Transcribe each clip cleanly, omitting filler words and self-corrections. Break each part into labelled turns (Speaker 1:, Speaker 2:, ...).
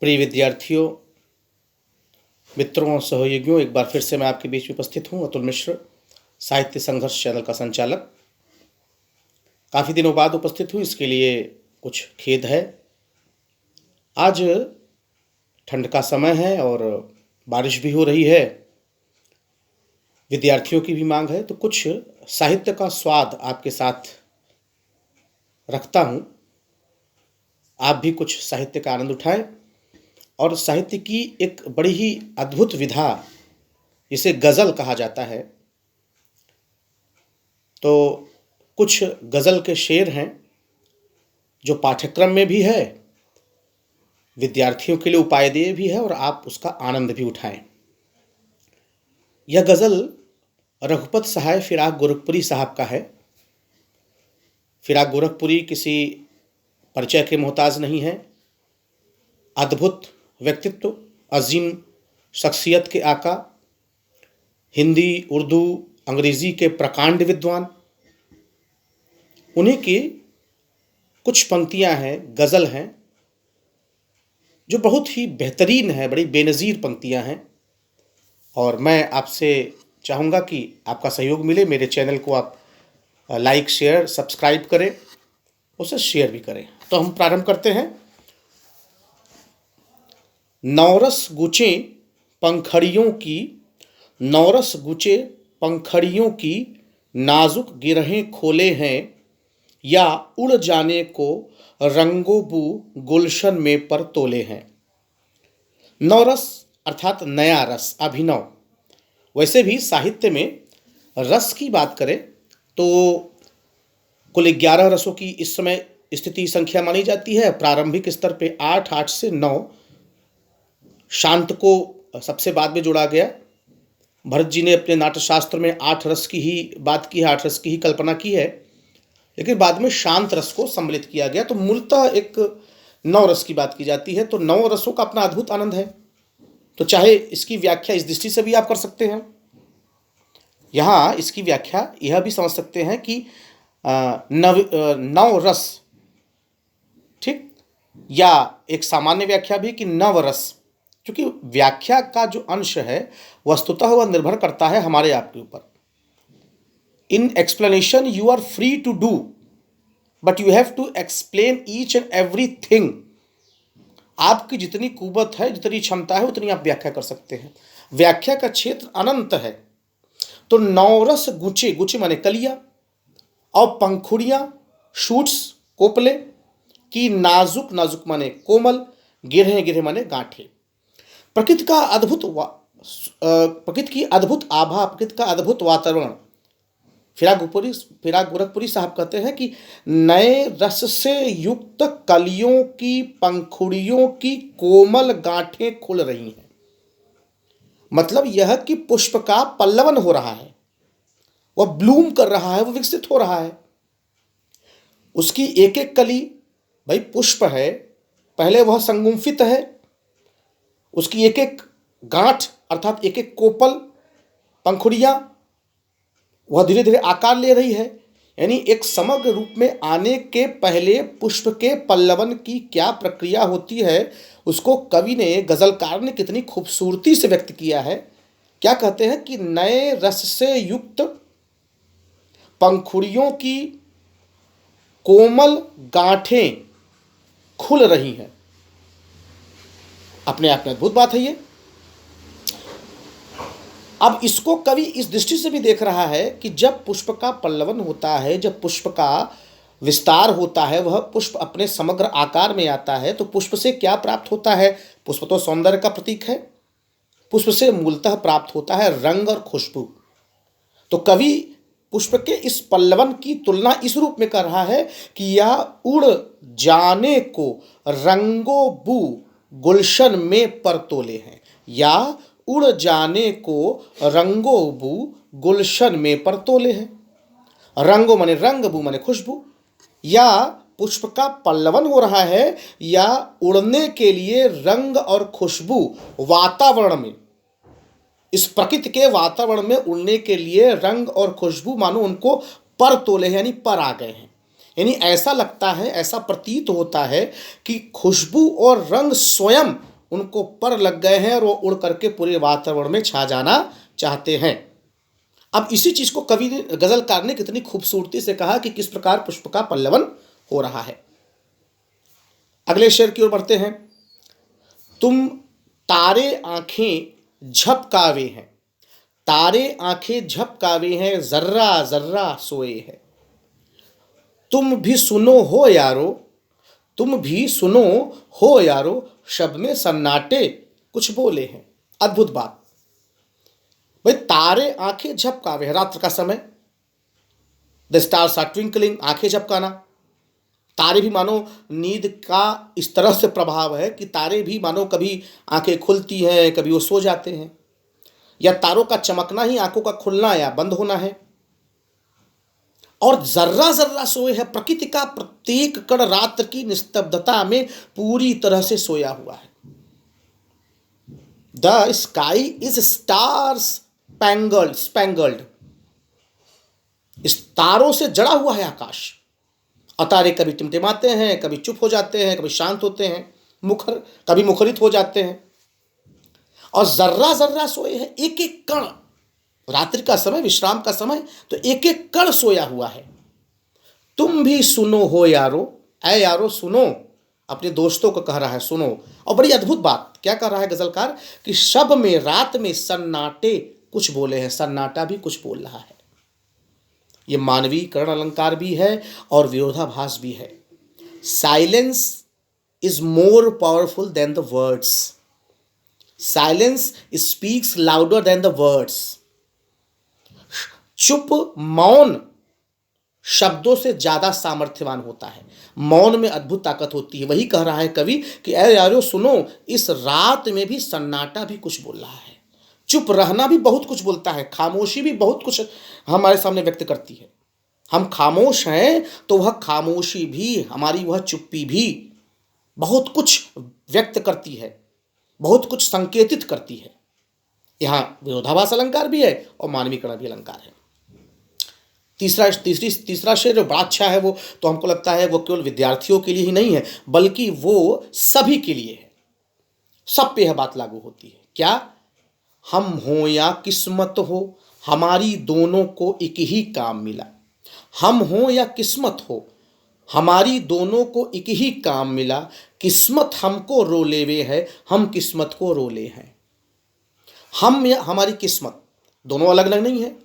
Speaker 1: प्रिय विद्यार्थियों, मित्रों और सहयोगियों, एक बार फिर से मैं आपके बीच में उपस्थित हूँ। अतुल मिश्र, साहित्य संघर्ष चैनल का संचालक। काफ़ी दिनों बाद उपस्थित हूँ, इसके लिए कुछ खेद है। आज ठंड का समय है और बारिश भी हो रही है, विद्यार्थियों की भी मांग है, तो कुछ साहित्य का स्वाद आपके साथ रखता हूँ। आप भी कुछ साहित्य का आनंद उठाएं। और साहित्य की एक बड़ी ही अद्भुत विधा, जिसे गज़ल कहा जाता है, तो कुछ गज़ल के शेर हैं जो पाठ्यक्रम में भी है, विद्यार्थियों के लिए उपायदेय भी है और आप उसका आनंद भी उठाएं। यह गज़ल रघुपत सहाय फिराक गोरखपुरी साहब का है। फिराक गोरखपुरी किसी परिचय के मोहताज नहीं है। अद्भुत व्यक्तित्व, अजीम शख्सियत के आका, हिंदी, उर्दू, अंग्रेज़ी के प्रकांड विद्वान। उन्हीं की कुछ पंक्तियां हैं, गज़ल हैं, जो बहुत ही बेहतरीन है, बड़ी बेनज़ीर पंक्तियां हैं। और मैं आपसे चाहूँगा कि आपका सहयोग मिले। मेरे चैनल को आप लाइक, शेयर, सब्सक्राइब करें, उसे शेयर भी करें। तो हम प्रारंभ करते हैं। नौरस गुचे पंखड़ियों की, नौरस गुचे पंखड़ियों की, नाजुक गिरहें खोले हैं, या उड़ जाने को रंगो बू गुलशन में पर तोले हैं। नवरस अर्थात नया रस, अभिनव। वैसे भी साहित्य में रस की बात करें तो कुल 11 रसों की इस समय स्थिति संख्या मानी जाती है। प्रारंभिक स्तर पे 8 से 9, शांत को सबसे बाद में जोड़ा गया। भरत जी ने अपने नाट्यशास्त्र में 8 रस की ही बात की है, 8 रस की ही कल्पना की है, लेकिन बाद में शांत रस को सम्मिलित किया गया। तो मूलतः एक 9 रस की बात की जाती है। तो 9 रसों का अपना अद्भुत आनंद है। तो चाहे इसकी व्याख्या इस दृष्टि से भी आप कर सकते हैं। यहाँ इसकी व्याख्या यह भी समझ सकते हैं कि 9 रस, ठीक, या एक सामान्य व्याख्या भी कि नवरस, क्योंकि व्याख्या का जो अंश है वस्तुतः वह निर्भर करता है हमारे आपके ऊपर। In explanation you are free to do, but you have to explain each and everything. आपकी जितनी कुवत है, जितनी क्षमता है, उतनी आप व्याख्या कर सकते हैं। व्याख्या का क्षेत्र अनंत है। तो नौरस गुचे, गुचे माने कलियां, और पंखुड़ियां, शूट्स, कोपले, की नाजुक, नाजुक माने कोमल, गिरहे, गिरहे माने गांठे। प्रकृति का अद्भुत प्रकृति की अद्भुत आभा, प्रकृति का अद्भुत वातावरण। फिराक गोरखपुरी साहब कहते हैं कि नए रस से युक्त कलियों की पंखुड़ियों की कोमल गांठें खुल रही हैं। मतलब यह कि पुष्प का पल्लवन हो रहा है, वह ब्लूम कर रहा है, वह विकसित हो रहा है। उसकी एक एक कली, भाई पुष्प है, पहले वह संगुम्फित है, उसकी एक एक गांठ अर्थात एक एक कोपल, पंखुड़ियां, वह धीरे धीरे आकार ले रही है। यानी एक समग्र रूप में आने के पहले पुष्प के पल्लवन की क्या प्रक्रिया होती है, उसको कवि ने, गजलकार ने कितनी खूबसूरती से व्यक्त किया है। क्या कहते हैं कि नए रस से युक्त पंखुड़ियों की कोमल गांठें खुल रही हैं। अपने आप में अद्भुत बात है ये। अब इसको कवि इस दृष्टि से भी देख रहा है कि जब पुष्प का पल्लवन होता है, जब पुष्प का विस्तार होता है, वह पुष्प अपने समग्र आकार में आता है, तो पुष्प से क्या प्राप्त होता है? पुष्प तो सौंदर्य का प्रतीक है। पुष्प से मूलतः प्राप्त होता है रंग और खुशबू। तो कवि पुष्प के इस पल्लवन की तुलना इस रूप में कर रहा है कि यह उड़ जाने को रंगो बू गुलशन में पर तोले हैं, या उड़ जाने को रंगो बू गुलशन में पर तोले हैं। रंगो माने रंग, बू माने खुशबू। या पुष्प का पल्लवन हो रहा है, या उड़ने के लिए रंग और खुशबू वातावरण में, इस प्रकृति के वातावरण में उड़ने के लिए रंग और खुशबू मानो उनको पर तोले, यानी पर आ गए हैं। यानी ऐसा लगता है, ऐसा प्रतीत होता है कि खुशबू और रंग स्वयं उनको पर लग गए हैं और वो उड़ करके पूरे वातावरण में छा जाना चाहते हैं। अब इसी चीज को कवि ने, गजलकार ने कितनी खूबसूरती से कहा कि किस प्रकार पुष्प का पल्लवन हो रहा है। अगले शेर की ओर बढ़ते हैं। तुम तारे आंखें झपकावे हैं, तारे आंखें झपकावे हैं, जर्रा जर्रा सोए हैं। तुम भी सुनो हो यारो, तुम भी सुनो हो यारो, शब्द में सन्नाटे कुछ बोले हैं। अद्भुत बात भाई, तारे आंखें झपकावे हैं, रात्र का समय, द स्टार्स आर ट्विंकलिंग, आंखें झपकाना। तारे भी मानो नींद का इस तरह से प्रभाव है कि तारे भी मानो कभी आंखें खुलती हैं, कभी वो सो जाते हैं, या तारों का चमकना ही आंखों का खुलना या बंद होना है। और जर्रा जर्रा सोए है, प्रकृति का प्रत्येक कण रात्र की निस्तब्धता में पूरी तरह से सोया हुआ है। The sky is stars spangled, इस तारों से जड़ा हुआ है आकाश। और तारे कभी टिमटिमाते हैं, कभी चुप हो जाते हैं, कभी शांत होते हैं, कभी मुखरित हो जाते हैं। और जर्रा जर्रा सोए है, एक एक कण, रात्रि का समय, विश्राम का समय, तो एक एक कण सोया हुआ है। तुम भी सुनो हो यारो, ऐ यारो सुनो, अपने दोस्तों को कह रहा है सुनो। और बड़ी अद्भुत बात क्या कर रहा है गजलकार कि शब में, रात में सन्नाटे कुछ बोले हैं, सन्नाटा भी कुछ बोल रहा है। ये मानवीकरण अलंकार भी है और विरोधाभास भी है। Silence is more powerful than the words, silence speaks louder than the words. चुप, मौन शब्दों से ज्यादा सामर्थ्यवान होता है, मौन में अद्भुत ताकत होती है। वही कह रहा है कवि कि ऐ यारो सुनो, इस रात में भी सन्नाटा भी कुछ बोल रहा है, चुप रहना भी बहुत कुछ बोलता है, खामोशी भी बहुत कुछ हमारे सामने व्यक्त करती है। हम खामोश हैं तो वह खामोशी भी, हमारी वह चुप्पी भी बहुत कुछ व्यक्त करती है, बहुत कुछ संकेतित करती है। यहाँ विरोधाभास अलंकार भी है और मानवीकरण भी अलंकार है। तीसरा शेर जो बड़ा अच्छा है, वो तो हमको लगता है वो केवल विद्यार्थियों के लिए ही नहीं है, बल्कि वो सभी के लिए है, सब पे यह बात लागू होती है। क्या? हम हो या किस्मत हो, हमारी दोनों को एक ही काम मिला। हम हो या किस्मत हो, हमारी दोनों को एक ही काम मिला। किस्मत हमको रोले हुए है, हम किस्मत को रोले हैं। हम या हमारी किस्मत दोनों अलग अलग नहीं है।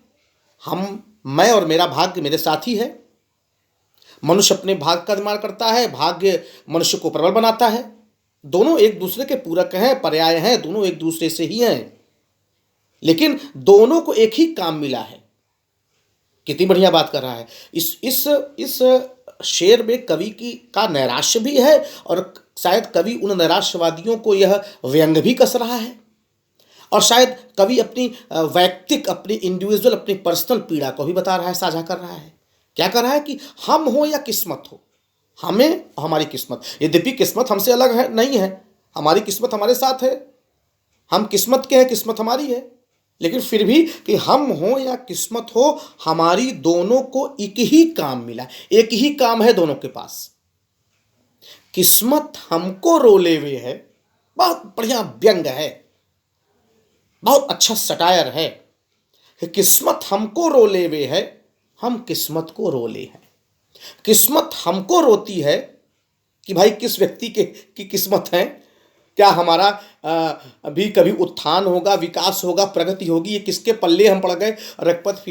Speaker 1: मैं और मेरा भाग्य मेरे साथी है। मनुष्य अपने भाग्य का निर्माण करता है, भाग्य मनुष्य को प्रबल बनाता है। दोनों एक दूसरे के पूरक हैं, पर्याय हैं, दोनों एक दूसरे से ही हैं, लेकिन दोनों को एक ही काम मिला है। कितनी बढ़िया बात कर रहा है। इस शेर में कवि का नैराश्य भी है, और शायद कवि उन नैराश्यवादियों को यह व्यंग भी कस रहा है, और शायद कवि अपनी वैयक्तिक, अपनी इंडिविजुअल, अपनी पर्सनल पीड़ा को भी बता रहा है, साझा कर रहा है। क्या कर रहा है कि हम हो या किस्मत हो, हमें हमारी किस्मत, यद्यपि किस्मत हमसे अलग है नहीं है, हमारी किस्मत हमारे साथ है, हम किस्मत के हैं, किस्मत हमारी है, लेकिन फिर भी कि हम हो या किस्मत हो, हमारी दोनों को एक ही काम मिला, एक ही काम है दोनों के पास। किस्मत हमको रोले हुए है, बहुत बढ़िया व्यंग है, बहुत अच्छा सटायर है कि किस्मत हमको रोले हुए है, हम किस्मत को रोले हैं। किस्मत हमको रोती है कि भाई किस व्यक्ति की किस्मत है, क्या हमारा भी कभी उत्थान होगा, विकास होगा, प्रगति होगी, ये किसके पल्ले हम पड़ गए। रघुपत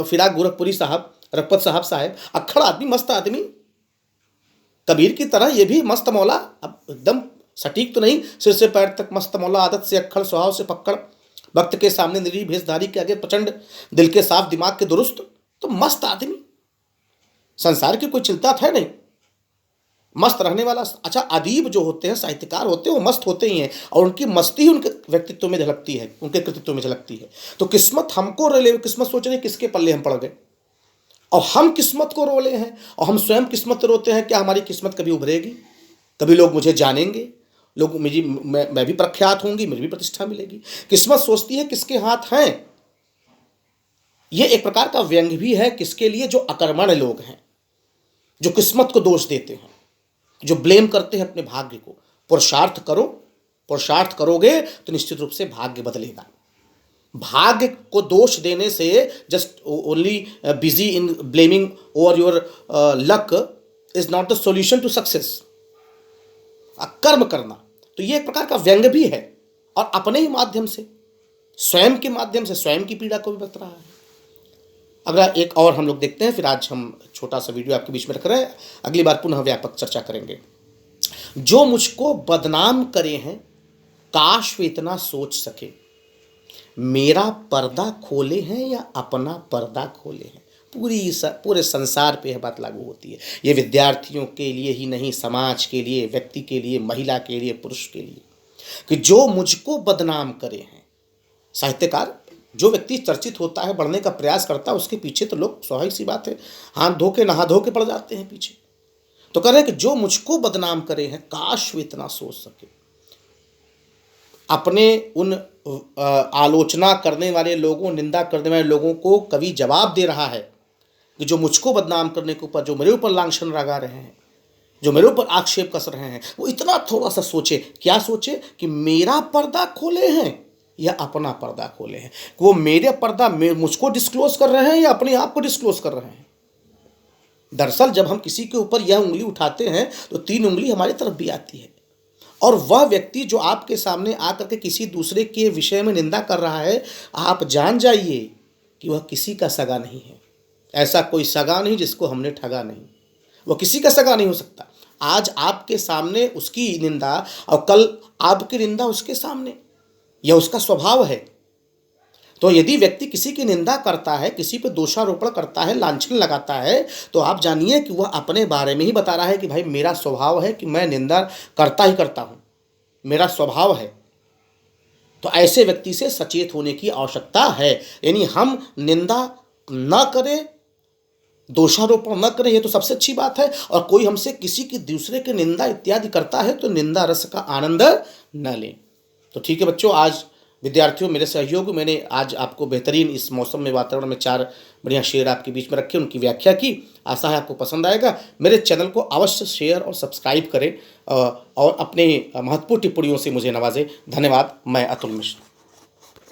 Speaker 1: फिराक गोरखपुरी साहब, रघुपत साहब अक्खड़ आदमी, मस्त आदमी, कबीर की तरह ये भी मस्त मौला, अब एकदम सटीक तो नहीं, सिर से पैर तक मस्त मौला, आदत से अक्खड़, स्वभाव से पक्कड़, वक्त के सामने निरी भेषधारी के आगे प्रचंड, दिल के साफ, दिमाग के दुरुस्त, तो मस्त आदमी, संसार की कोई चिंता है नहीं, मस्त रहने वाला। अच्छा, अदीब जो होते हैं, साहित्यकार होते हैं, वो मस्त होते ही हैं, और उनकी मस्ती उनके व्यक्तित्व में झलकती है, उनके कृतित्व में झलकती है। तो किस्मत हमको रोले, किस्मत सोच रहे किसके पल्ले हम पड़ गए, और हम किस्मत को रोले हैं, और हम स्वयं किस्मत रोते हैं। क्या हमारी किस्मत कभी उभरेगी? कभी लोग मुझे जानेंगे, लोग मैं भी प्रख्यात होंगी, मुझे भी प्रतिष्ठा मिलेगी। किस्मत सोचती है किसके हाथ हैं। यह एक प्रकार का व्यंग भी है किसके लिए? जो अकर्मण्य लोग हैं, जो किस्मत को दोष देते हैं, जो ब्लेम करते हैं अपने भाग्य को, पुरुषार्थ करो, पुरुषार्थ करोगे तो निश्चित रूप से भाग्य बदलेगा। भाग्य को दोष देने से, just only busy in blaming over your luck is not the solution to success. कर्म करना तो ये एक प्रकार का व्यंग भी है, और अपने ही माध्यम से, स्वयं के माध्यम से स्वयं की पीड़ा को भी बता रहा है। अगला एक और हम लोग देखते हैं, फिर आज हम छोटा सा वीडियो आपके बीच में रख रहे हैं, अगली बार पुनः व्यापक चर्चा करेंगे। जो मुझको बदनाम करे हैं, काश वे इतना सोच सके, मेरा पर्दा खोले हैं या अपना पर्दा खोले हैं। पूरे संसार पे यह बात लागू होती है। ये विद्यार्थियों के लिए ही नहीं, समाज के लिए, व्यक्ति के लिए, महिला के लिए, पुरुष के लिए, कि जो मुझको बदनाम करे हैं। साहित्यकार, जो व्यक्ति चर्चित होता है, बढ़ने का प्रयास करता है, उसके पीछे तो लोग, स्वाभाविक सी बात है, हाथ धो के नहा धो के पड़ जाते हैं पीछे। तो कह रहे हैं कि जो मुझको बदनाम करे हैं, काश वे इतना सोच सके। अपने उन आलोचना करने वाले लोगों, निंदा करने वाले लोगों को कवि जवाब दे रहा है कि जो मुझको बदनाम करने के ऊपर, जो मेरे ऊपर लांछन लगा रहे हैं, जो मेरे ऊपर आक्षेप कस रहे हैं, वो इतना थोड़ा सा सोचे। क्या सोचे? कि मेरा पर्दा खोले हैं या अपना पर्दा खोले हैं। वो मेरे पर्दा मुझको डिस्क्लोज कर रहे हैं या अपने आप को डिस्क्लोज कर रहे हैं। दरअसल जब हम किसी के ऊपर यह उंगली उठाते हैं तो 3 उंगली हमारी तरफ भी आती है, और वह व्यक्ति जो आपके सामने आकर के किसी दूसरे के विषय में निंदा कर रहा है, आप जान जाइए कि वह किसी का सगा नहीं है। ऐसा कोई सगा नहीं जिसको हमने ठगा नहीं, वह किसी का सगा नहीं हो सकता। आज आपके सामने उसकी निंदा और कल आपकी निंदा उसके सामने, यह उसका स्वभाव है। तो यदि व्यक्ति किसी की निंदा करता है, किसी पे दोषारोपण करता है, लांछन लगाता है, तो आप जानिए कि वह अपने बारे में ही बता रहा है कि भाई मेरा स्वभाव है कि मैं निंदा करता ही करता हूँ, मेरा स्वभाव है। तो ऐसे व्यक्ति से सचेत होने की आवश्यकता है। यानी हम निंदा न करें, दोषारोपण न करें, ये तो सबसे अच्छी बात है। और कोई हमसे किसी की दूसरे की निंदा इत्यादि करता है तो निंदा रस का आनंद न लें। तो ठीक है बच्चों, आज विद्यार्थियों, मेरे सहयोग, मैंने आज आपको बेहतरीन इस मौसम में, वातावरण में 4 बढ़िया शेर आपके बीच में रखे, उनकी व्याख्या की। आशा है आपको पसंद आएगा। मेरे चैनल को अवश्य शेयर और सब्सक्राइब करें और अपने महत्वपूर्ण टिप्पणियों से मुझे नवाजें। धन्यवाद। मैं अतुल मिश्र।